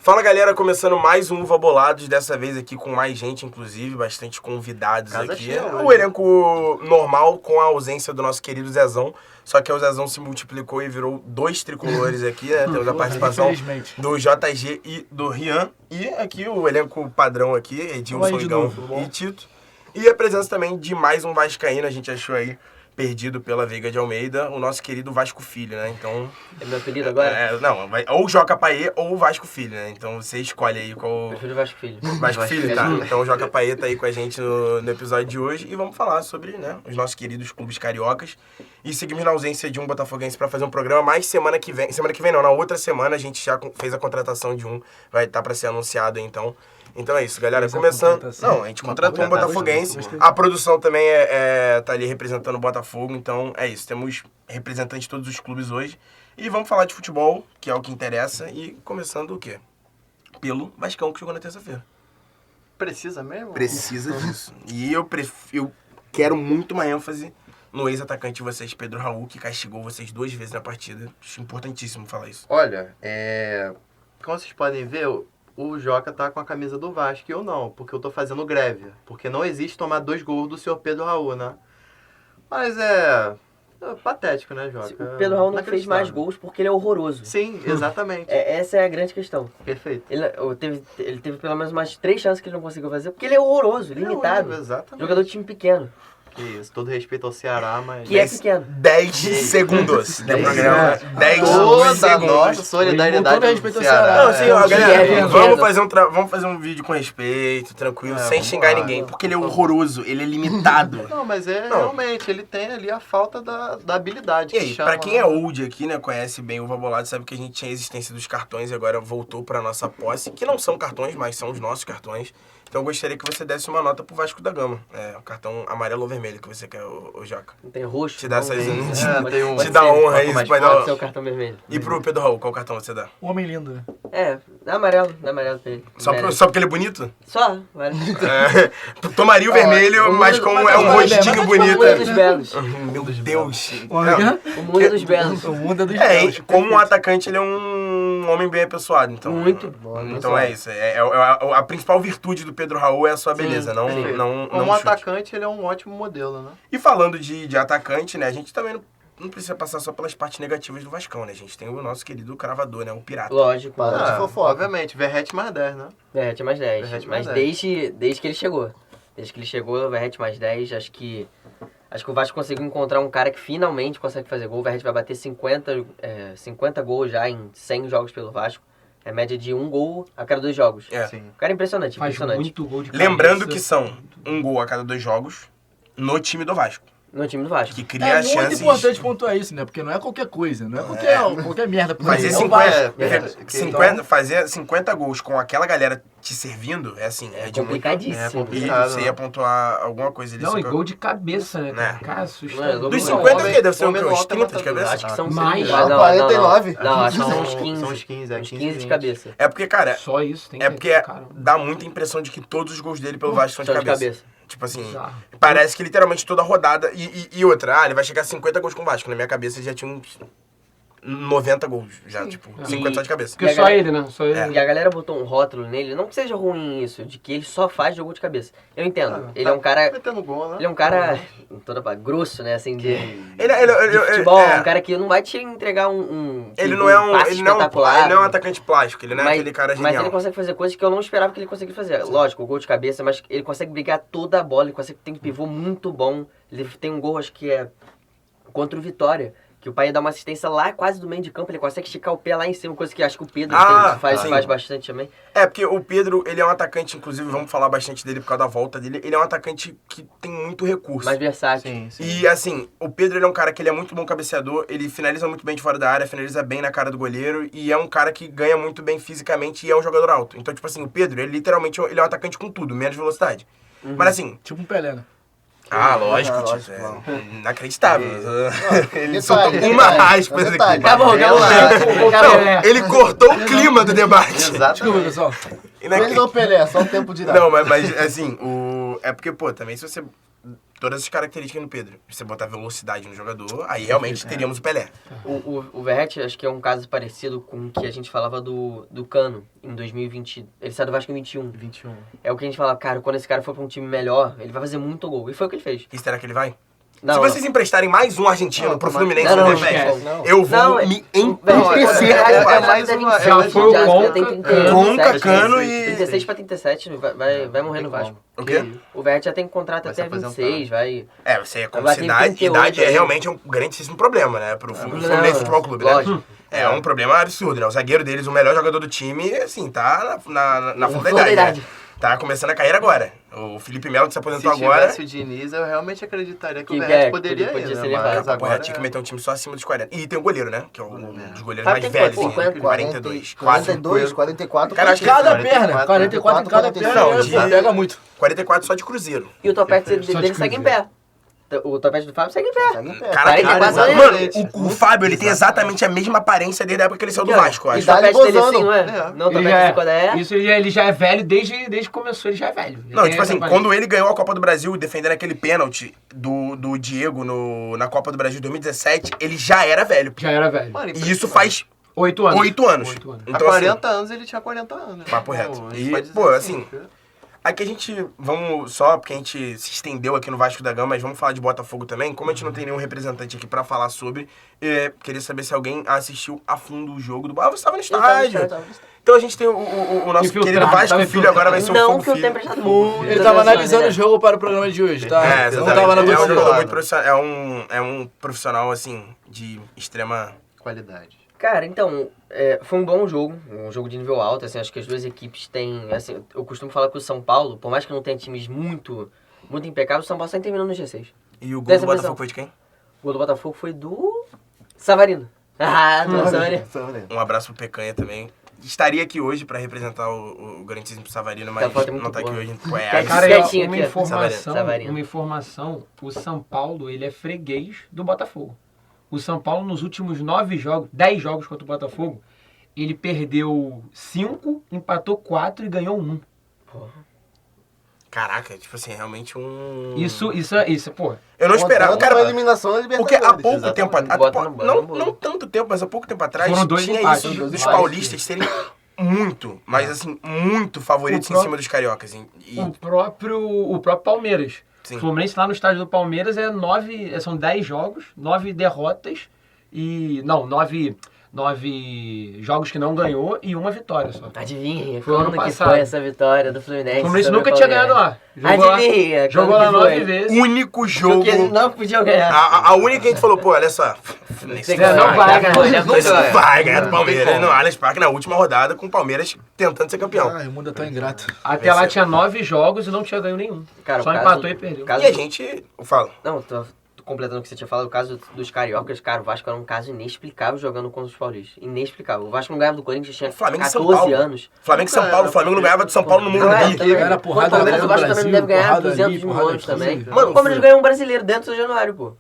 Fala galera, começando mais um Uva Bolados, dessa vez aqui com mais gente, inclusive, bastante convidados Casa aqui. cheia, O elenco normal com a ausência do nosso querido Zezão, só que o Zezão se multiplicou e virou 2 tricolores aqui, né? Temos a participação do JG e do Rian. E aqui o elenco padrão aqui, Edilson, Igão e Tito. E a presença também de mais um vascaíno, a gente achou aí, perdido pela Veiga de Almeida, o nosso querido Vasco Filho, né? Então... É meu apelido agora? Não, ou Joca Paê ou Vasco Filho, né? Então você escolhe aí qual... Prefiro Vasco Filho. Vasco Filho, tá. Então o Joca Paê tá aí com a gente no episódio de hoje e vamos falar sobre, né, os nossos queridos clubes cariocas. E seguimos na ausência de um botafoguense pra fazer um programa, mas semana que vem não, na outra semana a gente já fez a contratação de um, vai estar pra ser anunciado aí, então... Então é isso, galera. Começando... Não, a gente contratou um botafoguense. A produção também tá ali representando o Botafogo. Então é isso. Temos representantes de todos os clubes hoje. E vamos falar de futebol, que é o que interessa. E começando o quê? Pelo Vascão, que jogou na terça-feira. Precisa mesmo? Precisa disso. E eu quero muito uma ênfase no ex-atacante de vocês, Pedro Raul, que castigou vocês 2 vezes na partida. Acho importantíssimo falar isso. Olha, como vocês podem ver... O Joca tá com a camisa do Vasco e eu não, porque eu tô fazendo greve. Porque não existe tomar 2 gols do senhor Pedro Raul, né? Mas é patético, né, Joca? O Pedro Raul não fez mais gols porque ele é horroroso. Sim, exatamente. Essa é a grande questão. Perfeito. Ele teve pelo menos mais 3 chances que ele não conseguiu fazer, porque ele é horroroso, limitado. Exatamente. Jogador de time pequeno. Que isso, todo respeito ao Ceará, mas... Que é pequeno. 10 segundos de programa. 10 Toda segundos. nossa solidariedade todo respeito ao ao Ceará. Não, sim, ó, galera, pequeno. vamos fazer um vídeo com respeito, tranquilo, sem vamos xingar lá. ninguém, porque ele é horroroso, ele é limitado. Não, mas realmente, ele tem ali a falta da habilidade. E que aí, chama, pra quem é old aqui, né, conhece bem o Uva Bolado, sabe que a gente tinha a existência dos cartões e agora voltou pra nossa posse, que não são cartões, mas são os nossos cartões. Então eu gostaria que você desse uma nota pro Vasco da Gama. É, o cartão amarelo ou vermelho que você quer, o Joca. Não tem roxo. Te dá essas... tem te dá honra aí, mas pode pode dar... ser o cartão vermelho. E pro Pedro Raul, qual cartão você dá? O homem lindo, né? Dá amarelo pra ele. Só porque ele é bonito? Só, vale. Tomaria o vermelho, mas como é um rostinho bonito. O mundo dos belos. Meu Deus. O mundo dos belos. O mundo é dos É, belos. como um atacante, ele é um homem bem apessoado, então. Muito. Então é isso. A principal virtude do Pedro Raul é a sua beleza, não Como chute. atacante, ele é um ótimo modelo, né? E falando de atacante, né, a gente também não precisa passar só pelas partes negativas do Vascão, né? A gente tem o nosso querido cravador, né? O pirata. Lógico. Obviamente, Verrete mais 10, né? Verrete mais 10. Verrete Mas mais 10. desde que ele chegou. Desde que ele chegou, Verrete mais 10, acho que o Vasco conseguiu encontrar um cara que finalmente consegue fazer gol. O Verrete vai bater 50 gols já em 100 jogos pelo Vasco. É média de 1 gol a cada 2 jogos. Sim. O cara é impressionante, Faz impressionante. muito gol de cabeça. Lembrando que são 1 gol a cada 2 jogos no time do Vasco. No time do Vasco. Que cria É muito chances... importante pontuar isso, né? Porque não é qualquer coisa, não é qualquer merda. Fazer É o Vasco. 50, fazer 50 gols com aquela galera te servindo, é assim, é de muito... complicadíssimo. E você ia pontuar alguma coisa ali. Não, só e que eu- gol de cabeça, né, cara? Né? Cara, assustador. Dos Não, 50 o quê? Deve ser homem uns nota 30 de matador. cabeça? Acho que são Mais. 5. Não, 49. Não, acho que são uns São 15. uns 15, Uns 15 de cabeça. É porque, cara, Só isso tem que é porque cara. dá muita impressão de que todos os gols dele pelo Vasco são de Só de cabeça. cabeça. Tipo assim, Bizarro. parece que literalmente toda rodada... E outra, ele vai chegar a 50 gols com o Vasco. Na minha cabeça ele já tinha uns 90 gols já, tipo, 50 só de cabeça. Porque só ele, né? Só ele. E a galera botou um rótulo nele, não que seja ruim isso, de que ele só faz jogo de cabeça. Eu entendo. Ele é um cara. Metendo gol, né? Ele é um cara. Grosso, né? Assim, de futebol. é, Um cara que não vai te entregar um ele não é um, passe ele não é um, espetacular. ele não é um atacante plástico, ele não é aquele cara Mas genial. ele consegue fazer coisas que eu não esperava que ele conseguisse fazer. Lógico, o gol de cabeça, mas ele consegue brigar toda a bola, ele consegue ter um pivô muito bom. Ele tem um gol, acho que é contra o Vitória, que o pai dá uma assistência lá quase do meio de campo, ele consegue esticar o pé lá em cima, coisa que acho que o Pedro faz bastante também. É, porque o Pedro, ele é um atacante, inclusive, vamos falar bastante dele por causa da volta dele, ele é um atacante que tem muito recurso. Mais versátil. Sim. E, assim, o Pedro, ele é um cara que ele é muito bom cabeceador, ele finaliza muito bem de fora da área, finaliza bem na cara do goleiro, e é um cara que ganha muito bem fisicamente e é um jogador alto. Então, tipo assim, o Pedro, ele literalmente ele é um atacante com tudo, menos velocidade. Mas, assim... Tipo um Pelé, né? Lógico, lógico, tipo, não. inacreditável. Ele Detalhe, soltou detalhe, uma aspas aqui. detalhe. Acabou. Não, ele cortou o clima do debate. Desculpa, Exatamente. pessoal. Ele não Pelé, só o tempo de dar. Não, mas assim, é porque, pô, também se você todas as características no Pedro. Se você botar velocidade no jogador, aí realmente teríamos o Pelé. O Verratti, acho que é um caso parecido com o que a gente falava do Cano em 2020. Ele saiu do Vasco em 21. 21. É o que a gente fala, cara, quando esse cara for pra um time melhor, ele vai fazer muito gol. E foi o que ele fez. E será que ele vai? Não, Se vocês emprestarem mais um argentino pro Fluminense não, no não, Revés, não. eu vou Não, me é entristecer. é mais uma- Já foi o Conca, Conca, Cano e... 36 pra 37, vai morrer no Vasco. O quê? O Verratti já tem contrato Vai se até 26, vai... É, você é como Vai ter cidade, 38 idade é aí. realmente um grandíssimo problema, né? Pro Fluminense Futebol Clube, né? lógico. É um problema absurdo, né? O zagueiro deles, o melhor jogador do time, assim, tá na flor da flor da idade, idade. né? Tá começando a carreira agora. O Felipe Melo que se Se aposentou tivesse agora... o Diniz, eu realmente acreditaria que Que o Verratti é, poderia podia ir, ser né? levado. Mas Porra, agora... tinha que meter um time só acima dos 40. E tem o goleiro, né? Que é um dos goleiros Fábio mais tem velhos, quanto? assim, 50, 42. 42, 44. Cara, acho que Cada 44, perna, 44 em cada 44, perna, não, né? de- Pega muito. 44 só de Cruzeiro. E o topete Só de dele segue em pé. O topete do Fábio segue em pé. Segue em pé. Cara, 44 mano, anos. o Fábio, ele tem exatamente a mesma aparência desde a época que ele saiu do Vasco, eu E o acho. Idade topete dele gozando. assim, não é? É. Não, o Ele topete já de quando é... Isso ele já é velho desde que começou, ele já é velho. Ele Não, tem tipo essa assim, aparência. quando ele ganhou a Copa do Brasil defendendo aquele pênalti do Diego na Copa do Brasil de 2017, ele já era velho. Já era velho. Mano, E isso faz 8 anos. 8 anos. 8 anos. Há Então, 40 anos ele tinha 40 anos. Papo reto. a gente E, pode dizer pô, assim, cara. aqui a gente, vamos só, porque a gente se estendeu aqui no Vasco da Gama, mas vamos falar de Botafogo também. Como a gente não tem nenhum representante aqui pra falar sobre, queria saber se alguém assistiu a fundo o jogo do... Ah, você tava no estádio. Então a gente tem o nosso Infiltrado, querido Vasco tava Filho, agora vai ser o Não Fogo que eu Filho. tenha prestado muito. Ele tava analisando o jogo para o programa de hoje, tá? É, Não exatamente. tava na É um torcida. jogador muito profissional, é um profissional, assim, de extrema... Qualidade. Cara, então, foi um bom jogo, um jogo de nível alto, assim, acho que as duas equipes têm, assim, eu costumo falar que o São Paulo, por mais que não tenha times muito impecáveis, o São Paulo sempre terminou no G6. E o gol Dessa do Botafogo impressão. foi de quem? O gol do Botafogo foi do Savarino. Ah, do Savarino. Um abraço pro Pecanha também. Estaria aqui hoje pra representar o grandíssimo Savarino, mas Tá, foto é muito não tá aqui boa. hoje. Pô, Cara, Cara, quietinho uma aqui, ó. informação, Savarino. uma informação, o São Paulo, ele é freguês do Botafogo. O São Paulo, nos últimos 10 jogos contra o Botafogo, ele perdeu 5, empatou 4 e ganhou 1. Caraca, tipo assim, realmente um... Isso, pô. Eu não esperava, Contando cara, uma eliminação da porque há Libertadores. pouco exatamente. tempo atrás, Bota no bolo, não, no bolo. não tanto tempo, mas há pouco tempo atrás, Foram 2 tinha empates, isso dois dos empates. paulistas serem muito, mas assim, muito favoritos O em pró- cima dos cariocas. E, O próprio Palmeiras. Sim. O Fluminense lá no estádio do Palmeiras são 10 jogos, 9 derrotas e... Não, 9 jogos que não ganhou e 1 vitória só. Adivinha, Foi ano quando que passado. foi essa vitória do Fluminense? O Fluminense sobre nunca o tinha Palmeiras? ganhado lá. Adivinha, Jogou quando lá que 9 foi? vezes. único jogo... Porque eles não podiam ganhar. A única que a gente falou, pô, olha só, Fluminense Não vai ganhar. Fluminense não vai ganhar do Não, Palmeiras não tem no Allianz Parque na última rodada com o Palmeiras tentando ser campeão. Ai, o mundo é tão ingrato. Até lá tinha 9 jogos e não tinha ganho nenhum. Cara, Só o caso- empatou e perdeu. o caso E a do- gente, fala, Não, tô completando o que você tinha falado, o caso dos cariocas, cara, o Vasco era um caso inexplicável jogando contra os paulistas. Inexplicável. O Vasco não ganhava do Corinthians, tinha Flamengo e São 14 Paulo. anos. Flamengo e São Paulo, o Flamengo não ganhava do São Paulo no Morumbi. também. Era porrada Pô, talvez no o Vasco Brasil, também deve ganhar porrada 200 ali, mil porrada anos aqui. também. Mano, O Palmeiras ganhou um brasileiro dentro do Januário, pô.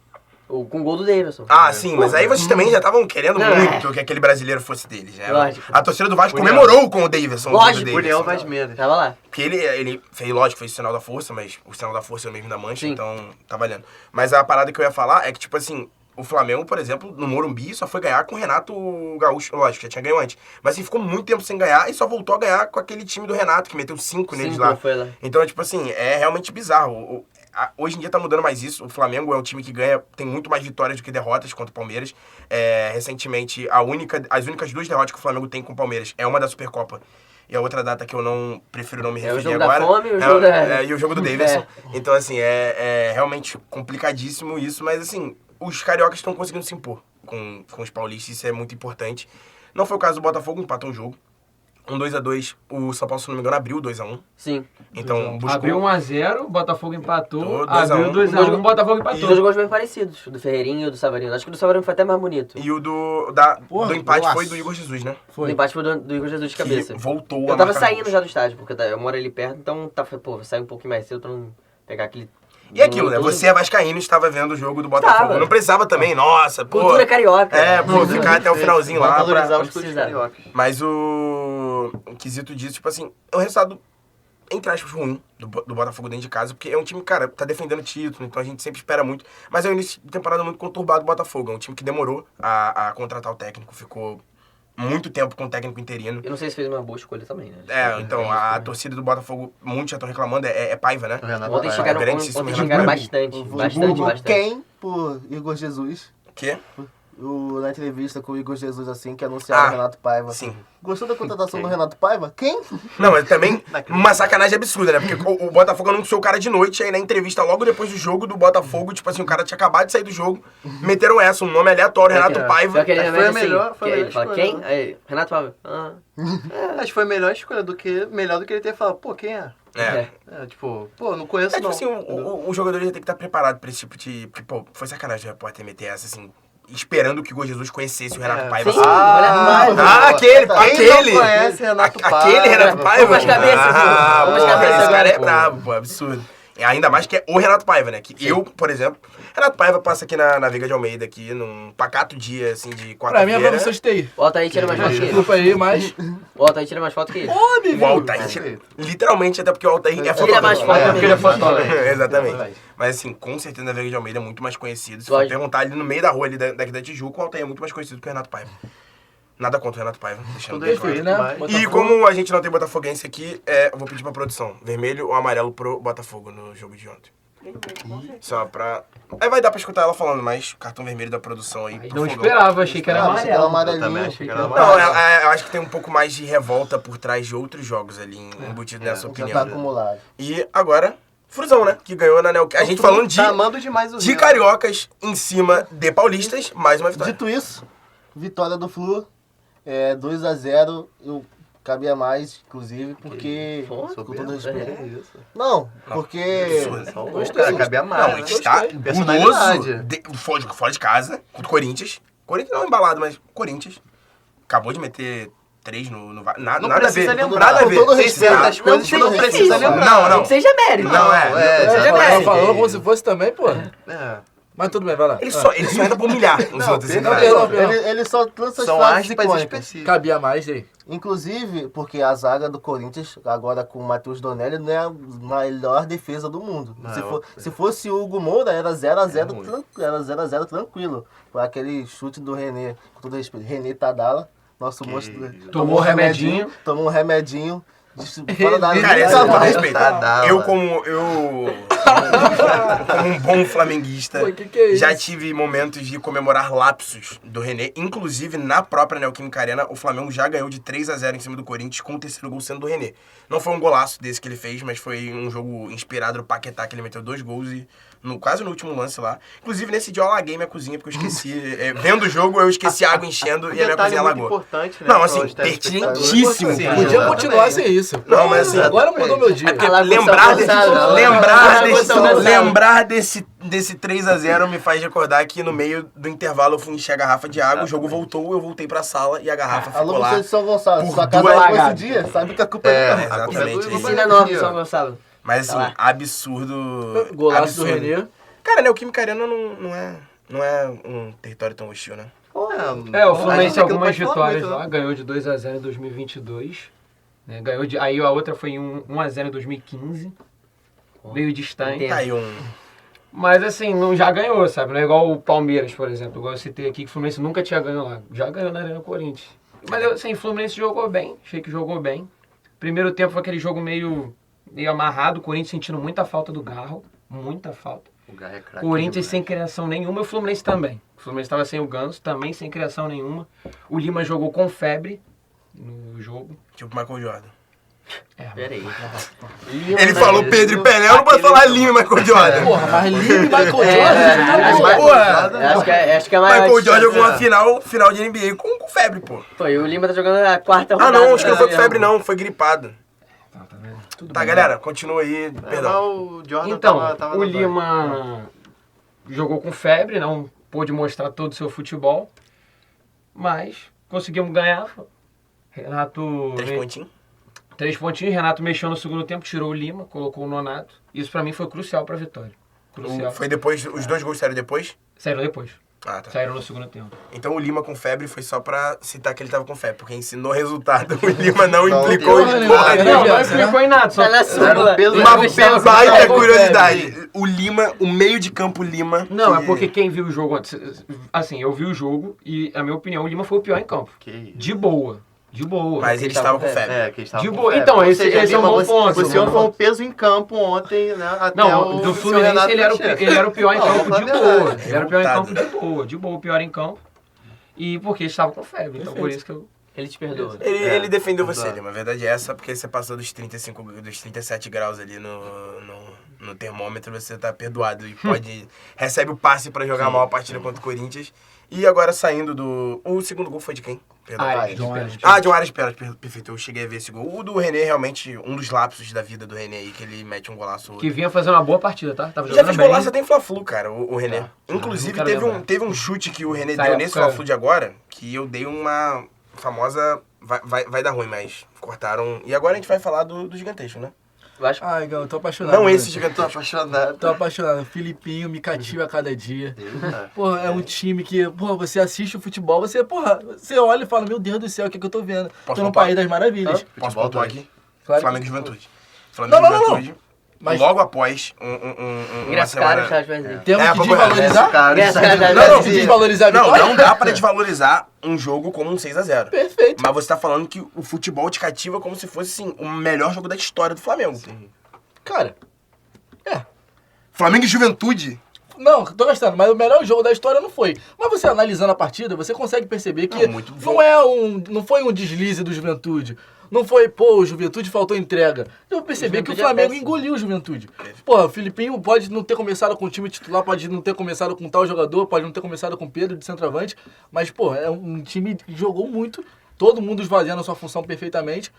Com o gol do Davidson. Ah, sim, mas aí vocês também já estavam querendo Não, muito que aquele brasileiro fosse deles. Né? Lógico. A torcida do Vasco União. comemorou com o Davidson. Lógico. o União Davidson. Vaz Medas. Tava lá. Porque ele fez, lógico, fez o sinal da força, mas o sinal da força é o mesmo da mancha, Sim. então tá valendo. Mas a parada que eu ia falar é que, tipo assim, o Flamengo, por exemplo, no Morumbi só foi ganhar com o Renato Gaúcho, lógico, já tinha ganho antes. Mas assim, ficou muito tempo sem ganhar e só voltou a ganhar com aquele time do Renato, que meteu 5 neles Sim, lá. foi lá. Então, tipo assim, é realmente bizarro. Hoje em dia tá mudando mais isso. O Flamengo é um time que ganha, tem muito mais vitórias do que derrotas contra o Palmeiras. Recentemente, as únicas 2 derrotas que o Flamengo tem com o Palmeiras é uma da Supercopa e a outra data que eu não prefiro não me É o referir jogo da agora. fome e o jogo da- E o jogo do Davidson. Então, assim, é realmente complicadíssimo isso, mas assim, os cariocas estão conseguindo se impor com os paulistas, isso é muito importante. Não foi o caso do Botafogo, empatou um jogo. 2-2, o São Paulo, se não me engano, abriu 2-1. Sim. Então, buscou... Abriu 1-0, o Botafogo empatou. 2 a 1. Abriu 2-1, o Botafogo Os dois empatou. gols bem parecidos, o do Ferreirinho e o do Savarino. Acho que o do Savarino foi até mais bonito. E o do Porra, empate golaço. foi do Igor Jesus, né? O Foi. empate foi do Igor Jesus de Que cabeça. voltou Eu a tava marcar saindo gols. já do estádio, porque eu moro ali perto, então vou sair um pouquinho mais cedo pra não pegar aquele... E aquilo, né? todo- Você é vascaíno e estava vendo o jogo do Botafogo. Tava. Não precisava também, nossa, pô. Cultura carioca. Ficar até o finalzinho lá. Valorizar pra os clubes precisar. cariocas. Mas o quesito disso, tipo assim, é um resultado entre aspas, ruim do Botafogo dentro de casa, porque é um time, cara, tá defendendo o título, então a gente sempre espera muito. Mas é um início de temporada muito conturbado do Botafogo. É um time que demorou a contratar o técnico, ficou muito tempo com o técnico interino. Eu não sei se fez uma boa escolha também, né? Então, a torcida do Botafogo, muitos já estão reclamando, é Paiva, né? O Renato Ontem Paiva. chegaram, grandíssimo ontem Renato chegaram Paiva. bastante. Quem por Igor Jesus? Que? Na entrevista com o Igor Jesus, assim, que anunciaram o Renato Paiva. Sim. Gostou da contratação do Renato Paiva? Quem? Não, mas também uma sacanagem absurda, né? Porque o Botafogo anunciou o cara de noite, aí na entrevista logo depois do jogo do Botafogo, tipo assim, o cara tinha acabado de sair do jogo, meteram um nome aleatório, Renato Paiva. Só que ele Foi realmente a assim, melhor- foi a ele melhor fala, escolha, quem? né? Aí, Renato Paiva. Acho que foi a melhor escolha melhor do que ele ter falado, pô, quem é? Tipo, pô, não conheço É tipo não. assim, o jogador já tem que estar preparado pra esse tipo de... Porque, pô, foi sacanagem o repórter meter essa, assim, esperando que o Igor Jesus conhecesse o Renato Paiva. Sim, assim. Renato Paiva. Aquele! Quem não conhece Renato Paiva? Aquele Renato Paiva? Vamos às cabeças, pô. Vamos às porra, cabeças esse cara agora, é pô. brabo, pô, absurdo. Ainda mais que é o Renato Paiva, né? Que eu, por exemplo... Renato Paiva passa aqui na Veiga de Almeida, aqui, num pacato dia, assim, de Pra mim é quarta-feira. professor de TI. O Altair tira mais foto que ele. Desculpa aí, mas... O Altair tira mais foto que ele. O Altair, literalmente, até porque o Altair é Tira fotógrafo. mais foto É, porque ele é fotógrafo. Exatamente. Mas assim, com certeza a Veiga de Almeida é muito mais conhecido. Se for Lógico. perguntar ali no meio da rua ali daqui da Tijuca, o Altair é muito mais conhecido que o Renato Paiva. Nada contra o Renato Paiva, deixando Tudo bem respeito, claro. mas... E como a gente não tem botafoguense aqui, eu vou pedir pra produção, vermelho ou amarelo pro Botafogo no jogo de ontem. Só pra... vai dar pra escutar ela falando, mas cartão vermelho da produção aí. Mas pro não Fogão. esperava, achei que era Achei que era amarelo. Eu também amarelinho. achei que era Não, amarelo. eu acho que tem um pouco mais de revolta por trás de outros jogos ali, embutido nessa Já opinião. tá acumulado. E agora, Flusão, né? Que ganhou na Neoquímica. A gente falando de... Tá amando demais o De Rio. cariocas em cima de paulistas, mais uma vitória. Dito isso, vitória do Flu, 2-0, eu cabia mais, inclusive, porque... Pô, Com todo Soberbo, respeito. é isso. Não, porque... Cara, cabia mais, Não, né? está Personalidade. guloso fora de casa, contra o Corinthians. Corinthians não embalado, mas Corinthians. Acabou de meter 3 no Não nada a ver. precisa lembrar. Nada a ver. Com todo Tem respeito. certas coisas que não seja precisa difícil. lembrar. Não, não. Que seja mérito. Não, é, seja Tava mérito. falando como se fosse também, pô. É. Mas tudo bem, vai lá. Ele só entra pra humilhar os Não, outros. perdão, assim, cara. perdão. Ele só lança as São frases aspas icônicas. específicas. Cabia mais aí. Inclusive, porque a zaga do Corinthians, agora com o Matheus Donelli, não é a melhor defesa do mundo. Não, Se fosse o Hugo Moura, era 0x0 ruim. era 0x0 tranquilo. Foi aquele chute do René, com todo respeito, René Tadala, nosso monstro. Tomou remedinho. Tomou um remedinho. Fora da área. Cara, esse Nunca com todo mais. respeito. Tadala. Eu, como um bom flamenguista, Pô, que é isso? já tive momentos de comemorar lapsos do René. Inclusive, na própria Neoquímica Arena, o Flamengo já ganhou de 3-0 em cima do Corinthians, com o terceiro gol sendo do René. Não foi um golaço desse que ele fez, mas foi um jogo inspirado no Paquetá, que ele meteu 2 gols e quase no último lance lá. Inclusive, nesse dia eu alaguei minha cozinha, porque eu esqueci. Vendo o jogo, eu esqueci a água enchendo e a minha Detalhe cozinha muito alagou. importante, né? Não, para assim, os telespectadores. pertinentíssimo. Sim, Podia Podia exatamente. continuar sem isso. Não, mas assim, Agora mudou meu dia. porque Alagoas lembrar, São Gonçalo. lembrar desse 3-0 me faz recordar que no meio do intervalo eu fui encher a garrafa de água, o jogo voltou, eu voltei pra sala e a garrafa ficou Alô, lá. você de São Gonçalo, por sua casa duas lá com esse lagadas. dia, sabe que a culpa é minha. Exatamente. Ensina nova, São Gonçalo. Mas assim, Tá lá. absurdo. Golaço do absurdo. Renê. Cara, né, o Neoquímica Arena não é um território tão hostil, né? O Fluminense gente aqui não algumas pode falar vitórias muito, né? lá, ganhou de 2-0 em 2022. Né, ganhou de, aí a outra foi 1-0 em 2015. Meio distante. Entendo. Tá aí um... Mas assim, não já ganhou, sabe? Não é igual o Palmeiras, por exemplo. Igual eu citei aqui, que o Fluminense nunca tinha ganho lá. Já ganhou na Arena Corinthians. Mas assim, o Fluminense jogou bem. Achei que jogou bem. Primeiro tempo foi aquele jogo meio amarrado. O Corinthians sentindo muita falta do Garro. Muita falta. O Garra é craque Corinthians sem demais. criação nenhuma e o Fluminense também. O Fluminense estava sem o Ganso, também sem criação nenhuma. O Lima jogou com febre no jogo. Tipo Michael Jordan. Peraí. Ele falou Pedro e Pelé, eu não posso falar Lima e Michael Jordan. Porra, mas Lima e Michael Jordan. Acho que é mais. Michael Jordan jogou uma final de NBA com febre, pô. Foi, o Lima tá jogando a quarta Ah, rodada. não, acho que não foi com febre, não. Foi gripado. Tá vendo? Tudo Tá, bem. galera, continua aí. Mas Perdão. o Jordan Então, tava o no Lima jogou com febre, não pôde mostrar todo o seu futebol, mas conseguimos ganhar. Renato... 3 pontinhos. 3 pontinhos, Renato mexeu no segundo tempo, tirou o Lima, colocou o Nonato. Isso pra mim foi crucial pra vitória. Crucial. Foi depois, os 2 gols saíram depois? Saíram depois. Ah, tá. Saíram no segundo tempo. Então o Lima com febre foi só pra citar que ele tava com febre, porque ensinou o resultado. O Lima não implicou porra em nenhuma, porra né? nenhuma. Não explicou em nada. Só Tá na súmula. peso- Uma Gustavo, baita Gustavo, curiosidade. O Lima, o meio de campo Lima. Não, que- é porque quem viu o jogo antes. Assim, eu vi o jogo e, a minha opinião, o Lima foi o pior em campo. Que isso. De boa. De boa. Mas ele estava com febre. É, que eles estavam De com boa. febre. Então, Ou esse é um Lima, bom você- ponto. O senhor foi um peso em campo ontem, né? Até Não, o do seu Fluminense Renato ele era, mexer. ele era o pior em Não, campo de Flamengo boa. é. Ele era o pior em campo Revoltado. de boa, o pior em campo. E porque estava com febre. Então por isso que eu. Ele te perdoa. Ele defendeu você, exato. Lima. A verdade é essa, porque você passou dos 37 graus ali no termômetro, você tá perdoado e recebe o passe pra jogar mal a partida contra o Corinthians. E agora saindo do... O segundo gol foi de quem? Perdão. Ares, John de Ares. pênalti. De um Ares Peras, perfeito. Eu cheguei a ver esse gol. O do René, realmente, um dos lapsos da vida do René aí, que ele mete um golaço. Que vinha fazendo uma boa partida, tá? Tava Já jogando fez bem. golaço até em Fla-Flu, cara, o René. Tá. Inclusive, Não quero lembrar. teve um chute que o René Essa deu nesse época- Fla-Flu de agora, que eu dei uma famosa... Vai dar ruim, mas cortaram... E agora a gente vai falar do gigantesco, né? Vasco. Ai, Gão, eu tô apaixonado. Não esse Tô gigantesco. apaixonado. Tô apaixonado. O Filipinho me cativa a cada dia. Eita. Porra, é um time que, porra, você assiste o futebol, você olha e fala, meu Deus do céu, o que é que eu tô vendo? Posso Tô no pontuar? País das Maravilhas. Posso Futebol pontuar dois. aqui? Claro que- Flamengo e Juventude. Flamengo e Não. Juventude. Mas- Logo após uma Engraçado, cara, semana... Charles Wesley. Temos É, que vamos- desvalorizar? Cara, Essa isso cara já- aí- Não, Temos que desvalorizar a Não, vitória? não dá pra desvalorizar um jogo como um 6x0. Perfeito. Mas você tá falando que o futebol te cativa como se fosse, assim, o melhor jogo da história do Flamengo. Cara, Flamengo e Juventude. não, tô gostando, mas o melhor jogo da história não foi. Mas você analisando a partida, você consegue perceber que Não, muito bom. não foi um deslize do Juventude. Não foi, pô, o Juventude faltou entrega. Eu percebi que o Juventude é Flamengo péssimo. engoliu o Juventude. Pô, o Filipinho pode não ter começado com o time titular, pode não ter começado com tal jogador, pode não ter começado com o Pedro de centroavante, mas, pô, é um time que jogou muito, todo mundo esvaziando a sua função perfeitamente.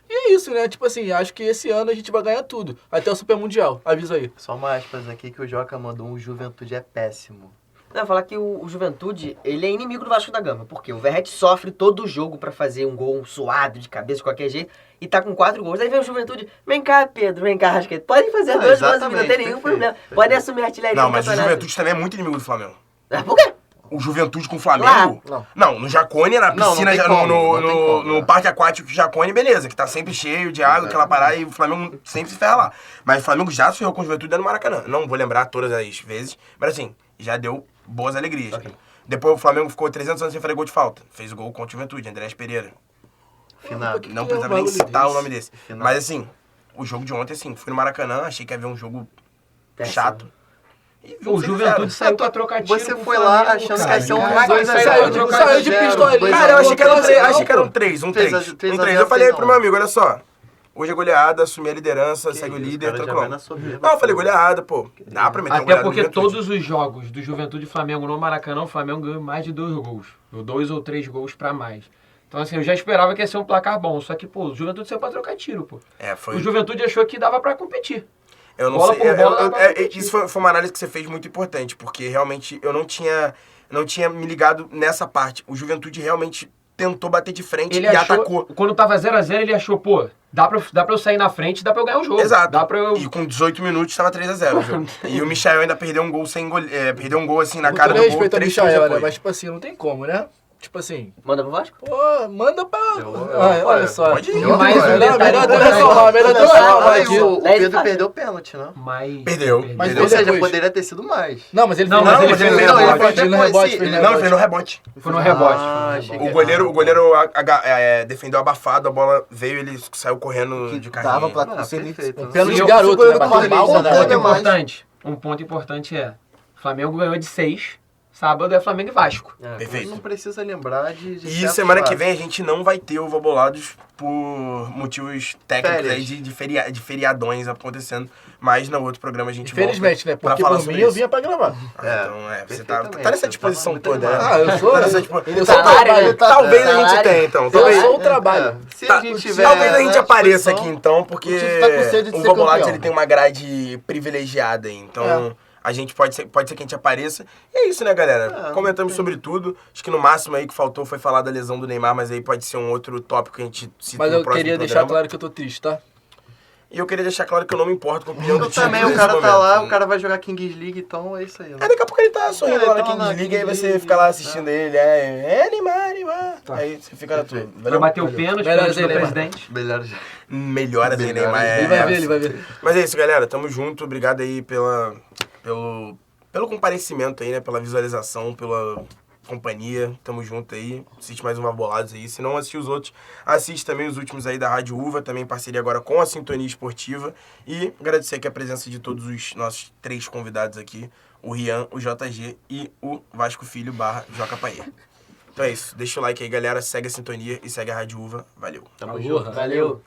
E é isso, né? Tipo assim, acho que esse ano a gente vai ganhar tudo. Até o Super Mundial. Avisa aí. Só uma aspas aqui que o Joca mandou, um Juventude é péssimo. Não, falar que o Juventude, ele é inimigo do Vasco da Gama, porque o Verratti sofre todo o jogo pra fazer um gol suado, de cabeça, de qualquer jeito, e tá com 4 gols. Aí vem o Juventude, vem cá, Pedro, vem cá, Rascaeta. Podem fazer 2 gols, exatamente, não tem nenhum perfeito, problema. perfeito. Podem assumir a artilharia Não, do mas o campeonato. Juventude também é muito inimigo do Flamengo. Ah, por quê? O Juventude com o Flamengo... Não. Não, no Jacone, na Não, piscina, não tem como, não tem como, no né? parque aquático Jacone, beleza, que tá sempre cheio de água, aquela parada, e o Flamengo sempre se ferra lá. Mas o Flamengo já se ferrou com o Juventude dentro do Maracanã. Não vou lembrar todas as vezes, mas assim, já deu boas alegrias. Depois o Flamengo ficou 300 anos sem fazer gol de falta. Fez o gol contra o Juventude, Andrés Pereira. Finado. Não é um precisava nem bagulho citar desse? o nome desse. Final. Mas assim, o jogo de ontem, assim, fui no Maracanã, achei que ia ver um jogo Péssimo. chato. E vi O um 0 a 0. Juventude saiu pra trocar tiro Você com o foi lá Flamengo, achando que cara. ia ser um Cara, 2 a 0. Saiu de pistola ali. Cara, eu achei que era um 3, Não, achei que era um pô. 3, um 3 3. a Um 3. 3. Eu falei pro não. meu amigo, olha só. Hoje é goleada, assumi a liderança, segue o líder, tranquilo. Não, eu falei goleada, pô. Dá pra meter uma Até goleada porque no Juventude. todos os jogos do Juventude e Flamengo no Maracanã, o Flamengo ganhou mais de 2 gols. Ou 2 ou 3 gols pra mais. Então assim, eu já esperava que ia ser um placar bom. Só que, pô, o Juventude saiu pra trocar tiro, pô. É, foi... O Juventude achou que dava pra competir. Eu não Bola sei. por bola, dá pra competir. Isso foi uma análise que você fez muito importante, porque realmente eu não tinha me ligado nessa parte. O Juventude realmente tentou bater de frente Ele e achou, atacou. quando tava 0x0, ele achou, pô, dá pra eu sair na frente, dá pra eu ganhar o jogo. Exato. Dá pra eu... E com 18 minutos tava 3x0 o jogo. E o Michael ainda perdeu um gol sem gol. Perdeu um gol assim na Com cara todo do gol. respeito ao 3 segundos Michael, né? depois. Mas, tipo assim, não tem como, né? Tipo assim, Manda pro Vasco? pô, manda pra... Eu- Ai, olha só. pode ir. Mais um Melhor detalhe até importante. ressalvar, melhor até ressalvar Aí aqui. o Daí Pedro faz. perdeu o pênalti, né? Mas... Perdeu. Mas Ou ele seja, depois. poderia ter sido mais. Não, mas ele Não, fez mas ele fez no no rebote, rebote. ele no rebote, Sim, fez no ele- Não, ele rebote. foi no rebote. Foi no rebote. achei que O era. goleiro defendeu abafado, a bola veio, ele saiu correndo de carrinho. Dava pra Ah, ser perfeito. Pênalti E de eu- garoto, né? segurando Bateu com mal, a né? bola, mas- Um ponto importante é, o Flamengo ganhou de 6, sábado é Flamengo e Vasco. É. Perfeito. Não precisa lembrar de E certos semana que fatos. vem a gente não vai ter o Vobolados por motivos técnicos Férias. aí de feriadões acontecendo, mas no outro programa a gente Infelizmente, né? volta pra Porque falar por sobre mim eu isso. vinha pra gravar. Então, você tá perfeitamente. nessa Eu disposição tava muito toda, né? Ah, eu sou... Tá nessa dispo- Eu Tá sou o na área, trabalho. né? Talvez a Tá na gente área. tenha, então. Eu Talvez, sou o trabalho. É, se Tá, a gente tiver talvez a gente né, apareça disposição- aqui, então, porque O time tá com sede de o ser Vobolados campeão. ele tem uma grade privilegiada aí, então... A gente pode ser que a gente apareça. E é isso, né, galera? Comentamos sobre tudo. Acho que no máximo aí que faltou foi falar da lesão do Neymar, mas aí pode ser um outro tópico que a gente cita Mas no eu próximo queria deixar programa. claro que eu tô triste, tá? E eu queria deixar claro que eu não me importo com a opinião do Eu time. também, o nesse cara tá momento. lá, o cara vai jogar Kings League, então é isso aí. Né? Daqui a pouco ele tá sorrindo É, lá na ele tá lá Kings na League, aí Kings você League, fica lá assistindo ele. Neymar. Tá. Aí você fica na tua. Pra Valeu? bater o pênalti, Melhores pênalti aí, do Neymar. presidente. Melhor já. Melhoras aí, Melhoras. Neymar. Ele vai ver, ele vai ver. Mas é isso, galera. Tamo junto. Obrigado aí pelo comparecimento aí, né? Pela visualização, pela companhia. Tamo junto aí. Assiste mais uma Bolados aí. Se não assistir os outros, assiste também os últimos aí da Rádio Uva. Também em parceria agora com a Sintonia Esportiva. E agradecer aqui a presença de todos os nossos 3 convidados aqui. O Rian, o JG e o Vasco Filho / Joca Paê. Então é isso. Deixa o like aí, galera. Segue a Sintonia e segue a Rádio Uva. Valeu. Tamo junto. Valeu.